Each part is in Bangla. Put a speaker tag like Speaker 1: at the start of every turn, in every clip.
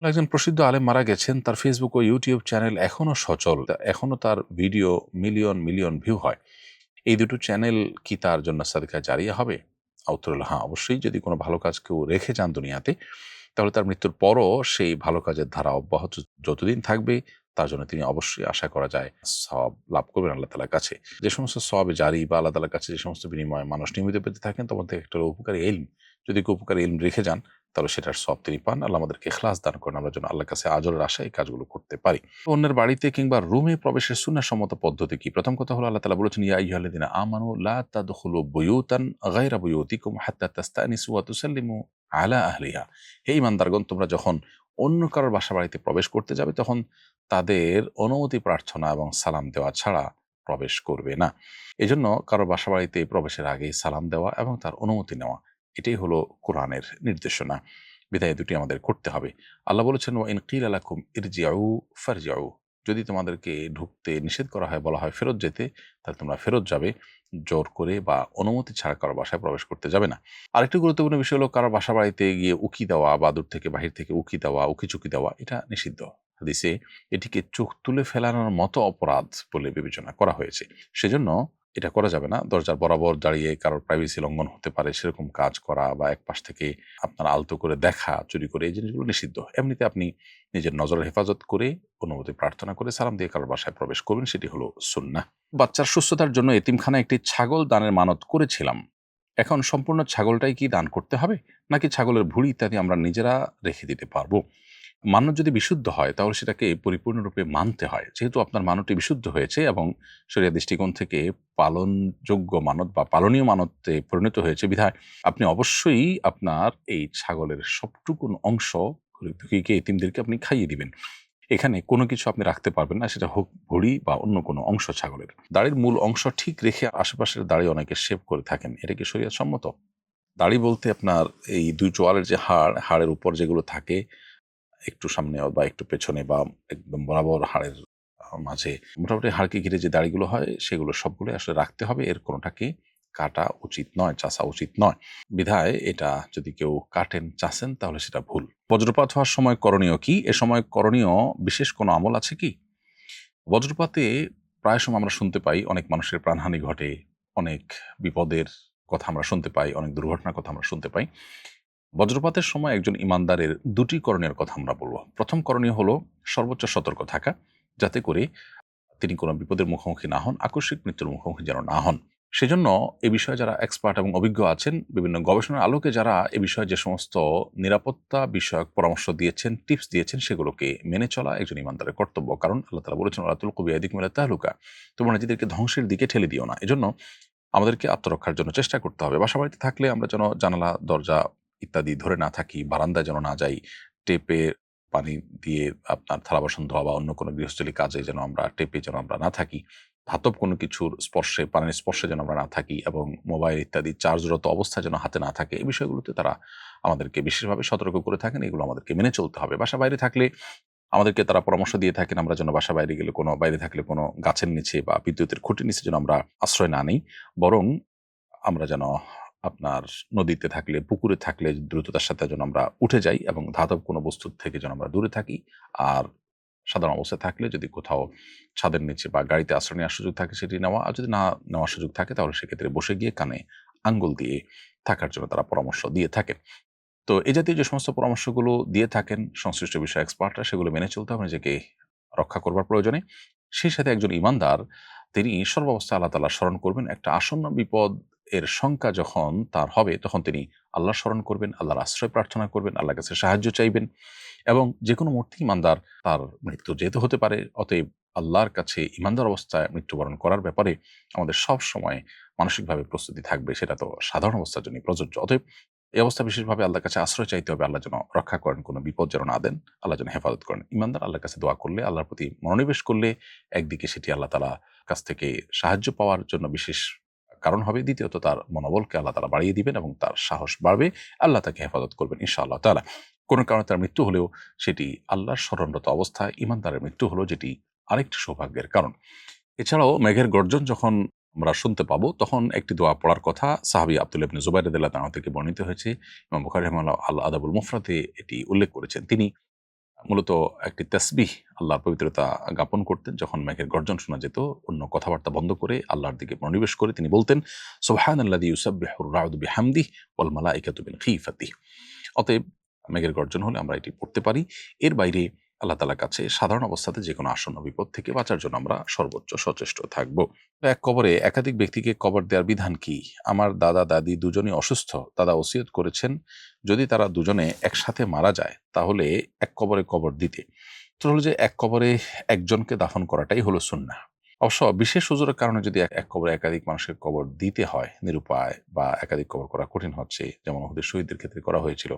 Speaker 1: একজন প্রসিদ্ধ আলেম মারা গেছেন। তার ফেসবুক ও ইউটিউব চ্যানেল এখনো সচল। এখনো তার ভিডিও মিলিয়ন মিলিয়ন ভিউ হয়। এই দুটো চ্যানেল কি তার জন্য সাদকা জারিয়া হবে? উত্তর হলো হ্যাঁ, অবশ্যই। যদি কোনো ভালো কাজ কেউ রেখে যান দুনিয়াতে, তাহলে তার মৃত্যুর পরও সেই ভালো কাজের ধারা অব্যাহত যতদিন থাকবে, তার জন্য তিনি অবশ্যই আশা করা যায় সওয়াব লাভ করবেন আল্লাহ তাআলার কাছে। যে সমস্ত সওয়াবে জারি বা আল্লাহ তাআলার কাছে যে সমস্ত বিনিময়ে মানুষ নিয়মিত পেতে থাকেন, তার মধ্যে একটা হলো উপকারী ইলম। যদি কেউ উপকারী ইলম রেখে যান, তাহলে সেটার সওয়াব তিনি পান। আল্লাহ আমাদেরকে ইখলাস দান করেন, আমরা যেন আল্লাহর কাছে আজরের আশায় এই কাজগুলো করতে পারি। অন্যের বাড়িতে কিংবা রুমে প্রবেশের সুন্নাহসম্মত পদ্ধতি কি? প্রথম কথা হলো আল্লাহ তাআলা বলেছেন, ইয়া আইয়ুহাল্লাযীনা আমানু লা তাদখুলু বুয়ুতান গায়রা বুয়ুতিকুম হাত্তা তাস্তানিসু ওয়া তুসাল্লিমু আলা আহলিহা। হে ঈমানদারগণ, তোমরা যখন অন্য কারোর বাসা-বাড়িতে প্রবেশ করতে যাবে, তখন তাদের অনুমতি প্রার্থনা এবং সালাম দেওয়া ছাড়া প্রবেশ করবে না। এজন্য কারো বাসা-বাড়িতে প্রবেশের আগেই সালাম দেওয়া এবং তার অনুমতি নেওয়া, এটাই হলো কোরআনের নির্দেশনা। বিধায় দুটি আমাদের করতে হবে। আল্লাহ বলেছেন, ওয়া ইন কিলা লাকুম ইরজিউ ফারজিউ। যদি তোমাদেরকে ঢুকতে নিষেধ করা হয়, বলা হয় ফেরত যেতে, তাহলে তোমরা ফেরত যাবে। জোর করে বা অনুমতি ছাড়া কারো বাসায় প্রবেশ করতে যাবে না। আরেকটি গুরুত্বপূর্ণ বিষয় হলো কারো বাসা-বাড়িতে গিয়ে উকি দেওয়া বা দূর থেকে বাহির থেকে উকি দেওয়া, উকি-ঝুঁকি দেওয়া, এটা নিষিদ্ধ। হাদিসে এটিকে চোখ তুলে ফেলানোর মতো অপরাধ বলে বিবেচনা করা হয়েছে। সেজন্য এটা করা যাবে না। দরজার বরাবর দাঁড়িয়ে কারোর প্রাইভেসি লঙ্ঘন হতে পারে সেরকম কাজ করা বা একপাশ থেকে আপনার আলতো করে দেখা, চুরি করে, এই জিনিসগুলো নিষিদ্ধ। এমনিতে আপনি নিজের নজরের হেফাজত করে, অনুমতি প্রার্থনা করে সালাম দিয়ে কারোর বাসায় প্রবেশ করবেন, সেটি হলো সুন্নাহ। বাচ্চার সুস্থতার জন্য এতিমখানায় একটি ছাগল দানের মানত করেছিলাম। এখন সম্পূর্ণ ছাগলটাই কি দান করতে হবে? নাকি ছাগলের ভুঁড়ি ইত্যাদি আমরা নিজেরা রেখে দিতে পারবো? মানত যদি বিশুদ্ধ হয়, তাহলে সেটাকে পরিপূর্ণরূপে মানতে হয়। যেহেতু আপনার মানতটি বিশুদ্ধ হয়েছে এবং শরিয়াহ দৃষ্টিকোণ থেকে পালনযোগ্য মানত বা পালনীয় মানতে পরিণত হয়েছে, বিধায় আপনি অবশ্যই আপনার এই ছাগলের সবটুকুন অংশ গরিব দুঃখীকে, এতিমদেরকে আপনি খাইয়ে দিবেন। এখানে কোনো কিছু আপনি রাখতে পারবেন না, সেটা হোক ভুঁড়ি বা অন্য কোনো অংশ ছাগলের। দাড়ির মূল অংশ ঠিক রেখে আশেপাশের দাড়ি অনেকে শেভ করে থাকেন। এটা কি শরিয়ত সম্মত? দাড়ি বলতে আপনার এই ২ চোয়ালের যে হাড়, হাড়ের উপর যেগুলো থাকে, একটু সামনে বা একটু পেছনে বা একদম বরাবর হাড়ের মাঝে মোটামুটি হাড়কে ঘিরে যে দাড়িগুলো হয়, সেগুলো সবগুলোই আসলে রাখতে হবে। এর কোনোটাকে কাটা উচিত নয়, চাচা উচিত নয়। বিধায় এটা যদি কেউ কাটেন, চাচেন, তাহলে সেটা ভুল। বজ্রপাত হওয়ার সময় করণীয় কি? এ সময় করণীয় বিশেষ কোনো আমল আছে কি? বজ্রপাতে প্রায় সময় আমরা শুনতে পাই অনেক মানুষের প্রাণহানি ঘটে, অনেক বিপদের কথা আমরা শুনতে পাই, অনেক দুর্ঘটনার কথা আমরা শুনতে পাই। বজ্রপাতের সময় একজন ইমানদারের ২ টি করণীয়ের কথা আমরা বলব। প্রথম করণীয় হলো সর্বোচ্চ সতর্ক থাকা, যাতে করে তিনি কোনো বিপদের মুখোমুখি না হন, আকস্মিক মৃত্যুর মুখোমুখি যেন না হন। সেজন্য এ বিষয়ে যারা এক্সপার্ট এবং অভিজ্ঞ আছেন, বিভিন্ন গবেষণার আলোকে যারা এ বিষয়ে যে সমস্ত নিরাপত্তা বিষয়ক পরামর্শ দিয়েছেন, টিপস দিয়েছেন, সেগুলোকে মেনে চলা একজন ইমানদারের কর্তব্য। কারণ আল্লাহ তাআলা বলেছেন, ওয়ালা তুলকু বিআইদিকুম ইলা তাহলুকা। তোমরা নিজেদেরকে ধ্বংসের দিকে ঠেলে দিও না। এজন্য আমাদেরকে আত্মরক্ষার জন্য চেষ্টা করতে হবে। বাসাবাড়িতে থাকলে আমরা যেন জানালা, দরজা ইত্যাদি ধরে না থাকি, বারান্দায় যেন না যাই, টেপে পানি দিয়ে আপনার থালা-বাসন ধোয়া বা অন্য কোনো গৃহস্থালী কাজে যেন আমরা টেপে যেন আমরা না থাকি। ধাতব কোনো কিছুর স্পর্শে, পানির স্পর্শে যেন আমরা না থাকি এবং মোবাইল ইত্যাদি চার্জরত অবস্থায় যেন হাতে না থাকে। এই বিষয়গুলোতে তারা আমাদেরকে বিশেষভাবে সতর্ক করে থাকেন। এগুলো আমাদেরকে মেনে চলতে হবে। বাসার বাইরে থাকলে আমাদেরকে তারা পরামর্শ দিয়ে থাকেন, আমরা যেন বাসার বাইরে গেলে বাইরে থাকলে কোনো গাছের নিচে বা বিদ্যুতের খুঁটির নিচে যেন আমরা আশ্রয় না নেই। বরং আমরা যেন আপনার নদীতে থাকলে, পুকুরে থাকলে দ্রুততার সাথে যেন আমরা উঠে যাই এবং ধাতব কোনো বস্তুর থেকে যেন আমরা দূরে থাকি। আর সাধারণ অবস্থায় থাকলে যদি কোথাও ছাদের নিচে বা গাড়িতে আশ্রয় নেওয়ার সুযোগ থাকে, সেটি নেওয়া। আর যদি না নেওয়ার সুযোগ থাকে, তাহলে সেক্ষেত্রে বসে গিয়ে কানে আঙ্গুল দিয়ে থাকার জন্য তারা পরামর্শ দিয়ে থাকেন। তো এই জাতীয় যে সমস্ত পরামর্শগুলো দিয়ে থাকেন সংশ্লিষ্ট বিষয়ে এক্সপার্টরা, সেগুলো মেনে চলতে হবে নিজেকে রক্ষা করবার প্রয়োজনে। সেই সাথে একজন ঈমানদার তিনি সর্বাবস্থায় আল্লাহ তাআলা স্মরণ করবেন। একটা আসন্ন বিপদ এর শঙ্কা যখন তার হবে, তখন তিনি আল্লাহ স্মরণ করবেন, আল্লাহর আশ্রয় প্রার্থনা করবেন, আল্লাহর কাছে সাহায্য চাইবেন এবং যেকোনো মুহূর্তে ঈমানদার তার মৃত্যু যেতে হতে পারে। অতএব আল্লাহর কাছে ঈমানদার অবস্থায় মৃত্যুবরণ করার ব্যাপারে আমাদের সবসময় মানসিকভাবে প্রস্তুতি থাকবে। সেটা তো সাধারণ অবস্থার জন্যই প্রযোজ্য। অতএব এই অবস্থা বিশেষভাবে আল্লাহর কাছে আশ্রয় চাইতে হবে। আল্লাহ যেন রক্ষা করেন, কোনো বিপদ যেন না দেন। আল্লাহ যেন হেফাজত করেন। ঈমানদার আল্লাহর কাছে দোয়া করলে, আল্লাহর প্রতি মনোনিবেশ করলে, একদিকে সেটি আল্লাহ তাআলা কাছ থেকে সাহায্য পাওয়ার জন্য বিশেষ কারণ হবে। দ্বিতীয়ত তার মনোবলকে আল্লাহ তাআলা বাড়িয়ে দিবেন এবং তার সাহস বাড়বে। আল্লাহ তাকে হেফাজত করবেন ইনশাআল্লাহ তাআলা। কোনো কারণে তার মৃত্যু হলেও সেটি আল্লাহর স্মরণরত অবস্থায় ঈমানদারের মৃত্যু হলো, যেটি আরেকটি সৌভাগ্যের কারণ। এছাড়াও মেঘের গর্জন যখন আমরা শুনতে পাবো, তখন একটি দোয়া পড়ার কথা সাহাবী আব্দুল্লাহ ইবনে জুবাইর রাদিয়াল্লাহু তাআলা থেকে বর্ণিত হয়েছে। ইমাম বুখারী রাহিমাহুল্লাহ আল আদাবুল মুফরাদে এটি উল্লেখ করেছেন। তিনি মূলত একটি তাসবিহ, আল্লাহর পবিত্রতা জ্ঞাপন করতেন। যখন মেঘের গর্জন শোনা যেত, অন্য কথাবার্তা বন্ধ করে আল্লাহর দিকে মনোনিবেশ করে তিনি বলতেন, সুবহানাল্লাযী ইউসাব্বিহুর রা'দু বিহামদিহি ওয়াল মালাইকাতু মিন খিফাতিহি। অতএব মেঘের গর্জন হলে আমরা এটি পড়তে পারি। এর বাইরে আল্লাহ তাআলার কাছে সাধারণ অবস্থাতে যেকোনো আসন্ন বিপদ থেকে বাঁচার জন্য আমরা সর্বোচ্চ সচেষ্ট থাকব। এক কবরে একাধিক ব্যক্তিকে কবর দেওয়ার বিধান কি? আমার দাদা দাদি দুজনই অসুস্থ। দাদা ওসিয়ত করেছেন যদি তারা দুজনে একসাথে মারা যায় তাহলে এক কবরে কবর দিতে। তো হলো যে এক কবরে একজনকে দাফন করাটাই হলো সুন্নাহ। অবশ্য বিশেষ ওযুরের কারণে যদি এক কবরে একাধিক মানুষের কবর দিতে হয় নিরুপায় বা একাধিক কবর করা কঠিন হচ্ছে, যেমন উহুদের শহীদদের ক্ষেত্রে করা হয়েছিল,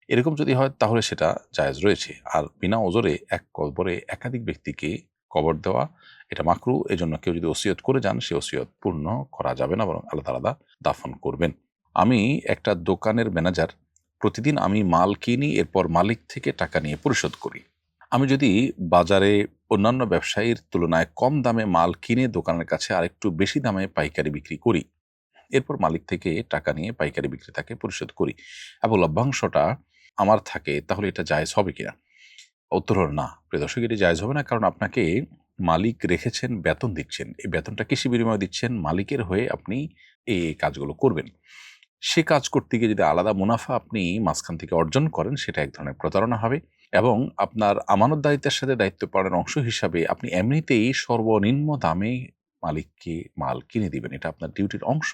Speaker 1: এরকম যদি হয় তাহলে সেটা জায়েজ রয়েছে। আর বিনা ওজরে এক কবরে একাধিক ব্যক্তিকে কবর দেওয়া এটা মাকরুহ। এজন্য কেউ যদি ওসিয়ত করে যান সে ওসিয়ত পূর্ণ করা যাবে না, বরং আল্লাহ তাআলা দাফন করবেন। আমি একটা দোকানের ম্যানেজার। প্রতিদিন আমি মাল কিনি, এরপর মালিক থেকে টাকা নিয়ে পরিশোধ করি। আমি যদি বাজারে অন্যান্য ব্যবসায়ীর তুলনায় কম দামে মাল কিনে দোকানের কাছে আরেকটু বেশি দামে পাইকারি বিক্রি করি, এরপর মালিক থেকে টাকা নিয়ে পাইকারি বিক্রেতাকে পরিশোধ করি এবং লভ্যাংশটা আমার থাকে, তাহলে এটা জায়েজ হবে কিনা? উত্তর হলো না। প্রিয় দর্শক, এটি জায়েজ হবে না। কারণ আপনাকে মালিক রেখেছেন, বেতন দিচ্ছেন। এই বেতনটা কিসের বিনিময়ে দিচ্ছেন? মালিকের হয়ে আপনি এই কাজগুলো করবেন। সে কাজ করতে গিয়ে যদি আলাদা মুনাফা আপনি মাঝখান থেকে অর্জন করেন, সেটা এক ধরনের প্রতারণা হবে এবং আপনার আমানতদারিতার সাথে দায়িত্ব পালনের অংশ হিসাবে আপনি এমনিতেই সর্বনিম্ন দামে মালিককে মাল কিনে দিবেন। এটা আপনার ডিউটির অংশ।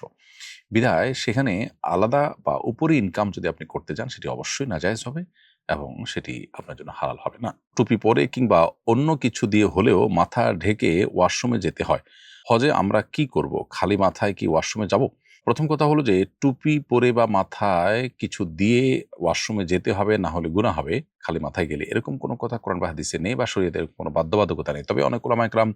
Speaker 1: বিধায় সেখানে আলাদা বা উপরি ইনকাম যদি আপনি করতে যান, সেটি অবশ্যই নাজায়েজ হবে এবং সেটি আপনার জন্য হালাল হবে না। টুপি পরে কিংবা অন্য কিছু দিয়ে হলেও মাথা ঢেকে ওয়াশরুমে যেতে হয়। হজে আমরা কি করব? খালি মাথায় কি ওয়াশরুমে যাব? প্রথম কথা হলো যে টুপি পরে বা মাথায় কিছু দিয়ে ওয়াশরুমে যেতে হবে, না হলে গুনাহ হবে খালি মাথায় গেলে। এরকম কোনো কথা কোরআন বা হাদিসে নেই বা শরীয়তের কোনো বাধ্যবাধকতা নেই। তবে অনেক উলামা ইকরাম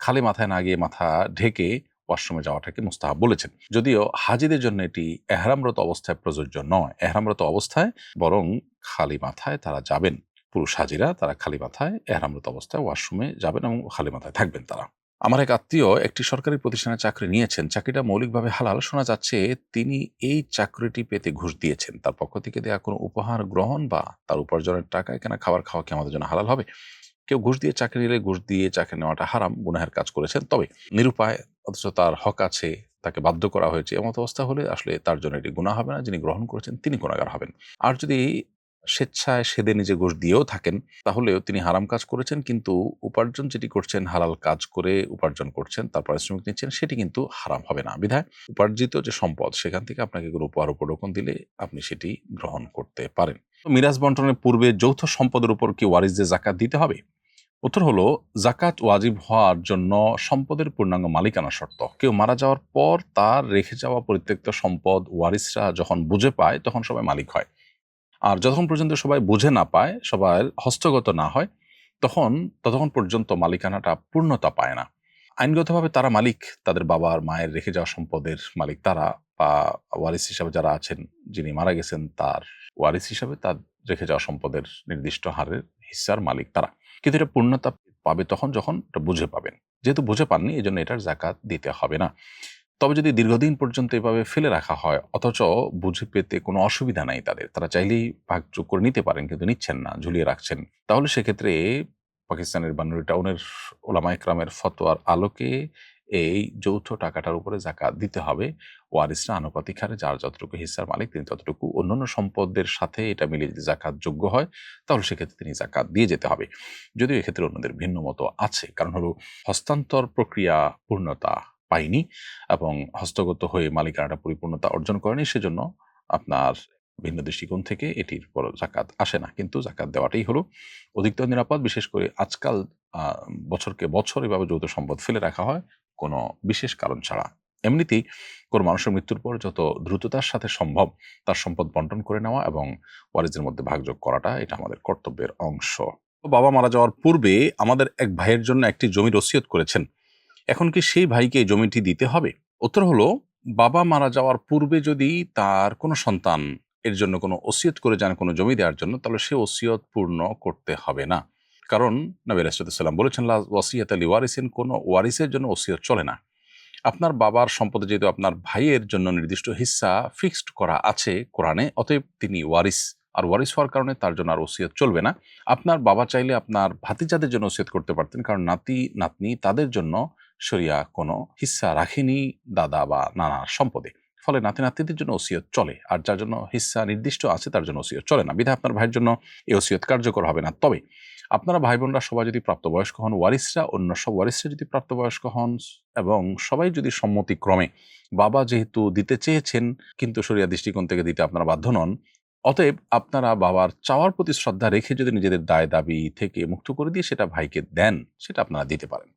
Speaker 1: খালি মাথায় না গিয়ে মাথা ঢেকে ওয়াশরুমে যাওয়াটাকে মুস্তাহাব বলেছেন। যদিও হাজীদের জন্য এটি এহরামরত অবস্থায় প্রযোজ্য নয়। এহরামরত অবস্থায় বরং খালি মাথায় তারা যাবেন। পুরুষ হাজীরা তারা খালি মাথায় এহরামরত অবস্থায় ওয়াশরুমে যাবেন এবং খালি মাথায় থাকবেন তারা। আমার এক আত্মীয় একটি সরকারি প্রতিষ্ঠানে চাকরি নিয়েছেন। চাকরিটা মৌলিকভাবে হালাল। শোনা যাচ্ছে তিনি এই চাকরিটি পেতে ঘুষ দিয়েছেন। তার পক্ষ থেকে দেয়া কোনো উপহার গ্রহণ বা তার উপার্জনের টাকায় কেনা খাবার খাওয়া কি আমাদের জন্য হালাল হবে? কেউ ঘুষ দিয়ে চাকরি নিলে ঘুষ দিয়ে চাকরি নেওয়াটা হারাম, গুনাহের কাজ করেছেন। তবে নিরুপায় অথচ তার হক আছে, তাকে বাধ্য করা হয়েছে, এমত অবস্থা হলে আসলে তার জন্য এটি গুনাহ হবে না। যিনি গ্রহণ করেছেন তিনি গুনাহগার হবেন। আর যদি স্বেচ্ছায় সেদে নিজে ঘুষ দিয়েও থাকেন, তাহলেও তিনি হারাম কাজ করেছেন, কিন্তু উপার্জন যেটি করছেন হালাল কাজ করে উপার্জন করছেন, তার পারিশ্রমিক নিচ্ছেন, সেটি কিন্তু হারাম হবে না। বিধায় উপার্জিত যে সম্পদ সেখান থেকে আপনাকে কোনো উপহার উপঢৌকন দিলে আপনি সেটি গ্রহণ করতে পারেন। মিরাজ বন্টনের পূর্বে যৌথ সম্পদের উপর কি ওয়ারিসদের যাকাত দিতে হবে? উত্তর হলো, যাকাত ওয়াজিব হওয়ার জন্য সম্পদের পূর্ণাঙ্গ মালিকানা শর্ত। কেউ মারা যাওয়ার পর তার রেখে যাওয়া পরিত্যক্ত সম্পদ ওয়ারিসরা যখন বুঝে পায় তখন সবাই মালিক হয়। আর যতক্ষণ পর্যন্ত সবাই বুঝে না পায়, সবার হস্তগত না হয়, ততক্ষণ পর্যন্ত মালিকানাটা পূর্ণতা পায় না। আইনগতভাবে তারা মালিক, তাদের বাবার মায়ের রেখে যাওয়া সম্পদের মালিক তারা, বা ওয়ারিস হিসাবে যারা আছেন, যিনি মারা গেছেন তার ওয়ারিস হিসাবে তার রেখে যাওয়া সম্পদের নির্দিষ্ট হারের হিস্সার মালিক তারা। কিন্তু এটা পূর্ণতা পাবে তখন যখন এটা বুঝে পাবেন। যেহেতু বুঝে পাননি, এজন্য এটার যাকাত দিতে হবে না। তবে যদি দীর্ঘদিন পর্যন্ত এভাবে ফেলে রাখা হয় অথচ বুঝে পেতে কোনো অসুবিধা নাই তাদের, তারা চাইলেই ভাগযোগ করে নিতে পারেন কিন্তু নিচ্ছেন না, ঝুলিয়ে রাখছেন, তাহলে সেক্ষেত্রে পাকিস্তানের বানুরি টাউনের ওলামা ইকরামের ফতোয়ার আলোকে এই যৌথ টাকাটার উপরে যাকাত দিতে হবে। ওয়ারিসরা আনুপাতিক হারে যার যতটুকু হিস্সার মালিক তিনি ততটুকু, অন্যান্য সম্পদের সাথে এটা মিলে যদি যাকাত যোগ্য হয় তাহলে সেক্ষেত্রে তিনি যাকাত দিয়ে যেতে হবে। যদিও এক্ষেত্রে অন্যদের ভিন্ন মত আছে। কারণ হলো, হস্তান্তর প্রক্রিয়া পূর্ণতা পায়নি এবং হস্তগত হয়ে মালিকানাটা পরিপূর্ণতা অর্জন করেনি, সেজন্য আপনার ভিন্ন দৃষ্টিকোণ থেকে এটির পর যাকাত আসে না। কিন্তু যাকাত দেওয়াটাই হলো অধিকতর নিরাপদ। বিশেষ করে আজকাল বছরকে বছর এভাবে যৌথ সম্পদ ফেলে রাখা হয় কোনো বিশেষ কারণ ছাড়া। এমনিতেই কোনো মানুষের মৃত্যুর পর যত দ্রুততার সাথে সম্ভব তার সম্পদ বন্টন করে নেওয়া এবং ওয়ারিসদের মধ্যে ভাগযোগ করাটা এটা আমাদের কর্তব্যের অংশ। বাবা মারা যাওয়ার পূর্বে আমাদের এক ভাইয়ের জন্য একটি জমির ওসিয়ত করেছেন। এখন কি সেই ভাইকে এই জমিটি দিতে হবে? উত্তর হলো, বাবা মারা যাওয়ার পূর্বে যদি তার কোনো সন্তান এর জন্য কোনো ওসিয়ত করে যান কোনো জমি দেওয়ার জন্য, তাহলে সে ওসিয়ত পূর্ণ করতে হবে না। কারণ নবী রাসূলুল্লাহ সাল্লাল্লাহু আলাইহি ওয়াসাল্লাম বলেছেন, লা ওয়াসিয়াতা লিওয়ারিসিন, কোনো ওয়ারিসের জন্য ওসিয়ত চলে না। আপনার বাবার সম্পদে যেহেতু আপনার ভাইয়ের জন্য নির্দিষ্ট হিস্সা ফিক্সড করা আছে কোরআনে, অতএব তিনি ওয়ারিস, আর ওয়ারিস হওয়ার কারণে তার জন্য আর ওসিয়ত চলবে না। আপনার বাবা চাইলে আপনার ভাতিজাদের জন্য ওসিয়ত করতে পারতেন, কারণ নাতি নাতনি তাদের জন্য শরিয়া কোনো হিস্সা রাখেনি দাদা বা নানার সম্পদে। ফলে নাতি নাতনিদের জন্য ওসিয়ত চলে, আর যার জন্য হিস্সা নির্দিষ্ট আছে তার জন্য ওসিয়ত চলে না। বিধায় আপনার ভাইয়ের জন্য এই ওসিয়ত কার্যকর হবে না। তবে আপনারা ভাই বোনরা সবাই যদি প্রাপ্তবয়স্ক হন, ওয়ারিসরা অন্য সব ওয়ারিসরা যদি প্রাপ্তবয়স্ক হন এবং সবাই যদি সম্মতিক্রমে, বাবা যেহেতু দিতে চেয়েছেন কিন্তু শরিয়া দৃষ্টিকোণ থেকে দিতে আপনারা বাধ্য নন, অতএব আপনারা বাবার চাওয়ার প্রতি শ্রদ্ধা রেখে যদি নিজেদের দায় দাবি থেকে মুক্ত করে দিয়ে সেটা ভাইকে দেন, সেটা আপনারা দিতে পারেন।